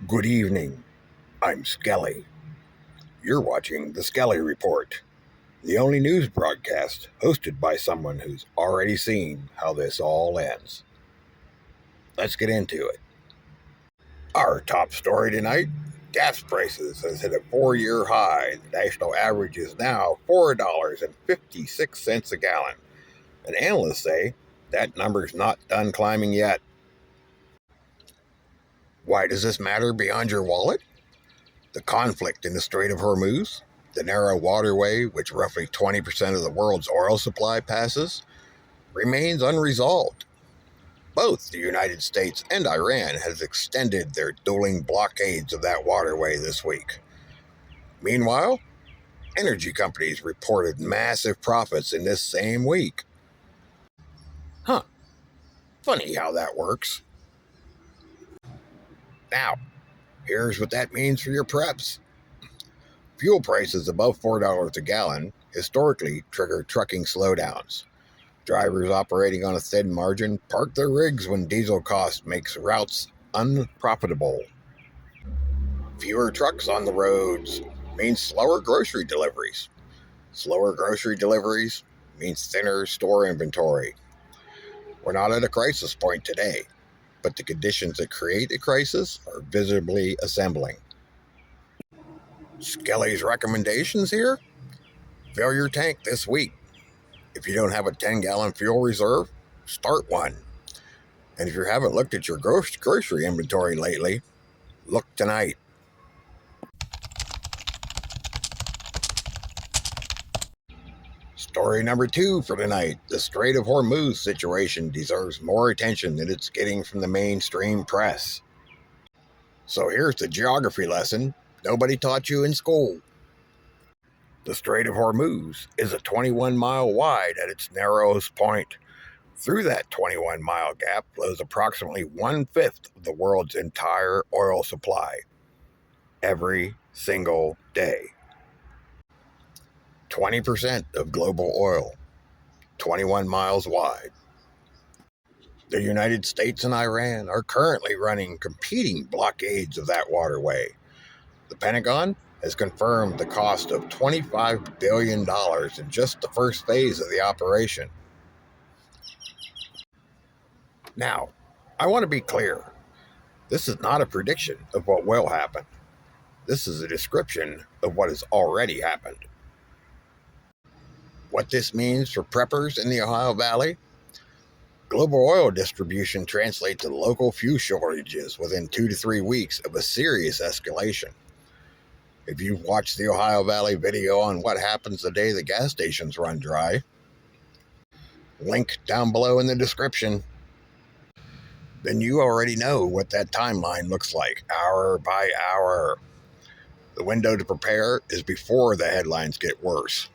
Good evening. I'm Skelly. You're watching the Skelly Report, the only news broadcast hosted by someone who's already seen how this all ends. Let's get into it. Our top story tonight: gas prices has hit a 4-year high. The national average is now $4.56 a gallon. And analysts say that number's not done climbing yet. Why does this matter beyond your wallet? The conflict in the Strait of Hormuz, the narrow waterway which roughly 20% of the world's oil supply passes, remains unresolved. Both the United States and Iran have extended their dueling blockades of that waterway this week. Meanwhile, energy companies reported massive profits in this same week. Funny how that works. Now, here's what that means for your preps. Fuel prices above $4 a gallon historically trigger trucking slowdowns. Drivers operating on a thin margin park their rigs when diesel cost makes routes unprofitable. Fewer trucks on the roads means slower grocery deliveries. Slower grocery deliveries means thinner store inventory. We're not at a crisis point today, but the conditions that create a crisis are visibly assembling. Skelly's recommendations here? Fill your tank this week. If you don't have a 10-gallon fuel reserve, start one. And if you haven't looked at your grocery inventory lately, look tonight. Story number 2 for tonight: the Strait of Hormuz situation deserves more attention than it's getting from the mainstream press. So here's the geography lesson nobody taught you in school. The Strait of Hormuz is a 21-mile wide at its narrowest point. Through that 21-mile gap flows approximately 1/5 of the world's entire oil supply. Every single day. 20% of global oil, 21 miles wide. The United States and Iran are currently running competing blockades of that waterway. The Pentagon has confirmed the cost of $25 billion in just the first phase of the operation. Now, I want to be clear. This is not a prediction of what will happen. This is a description of what has already happened. What this means for preppers in the Ohio Valley? Global oil distribution translates to local fuel shortages within 2 to 3 weeks of a serious escalation. If you've watched the Ohio Valley video on what happens the day the gas stations run dry, link down below in the description, then you already know what that timeline looks like, hour by hour. The window to prepare is before the headlines get worse,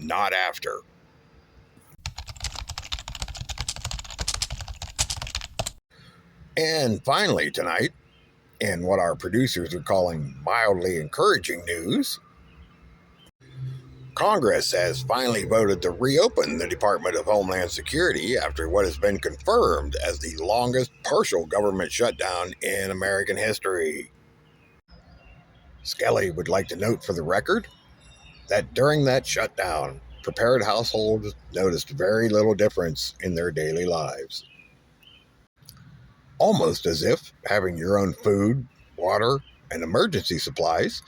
not after. And finally tonight, in what our producers are calling mildly encouraging news, Congress has finally voted to reopen the Department of Homeland Security after what has been confirmed as the longest partial government shutdown in American history. Skelly would like to note for the record that during that shutdown, prepared households noticed very little difference in their daily lives. Almost as if having your own food, water, and emergency supplies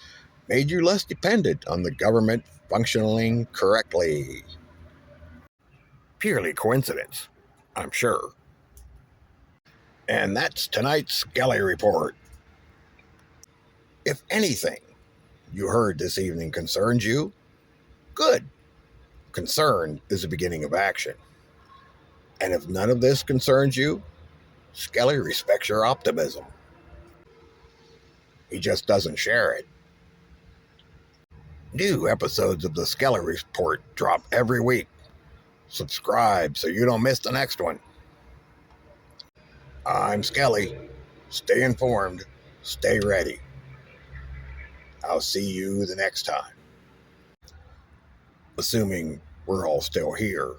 made you less dependent on the government functioning correctly. Purely coincidence, I'm sure. And that's tonight's Skelly Report. If anything you heard this evening concerns you, good. Concern is the beginning of action. And if none of this concerns you, Skelly respects your optimism. He just doesn't share it. New episodes of the Skelly Report drop every week. Subscribe so you don't miss the next one. I'm Skelly. Stay informed. Stay ready. I'll see you the next time. Assuming we're all still here.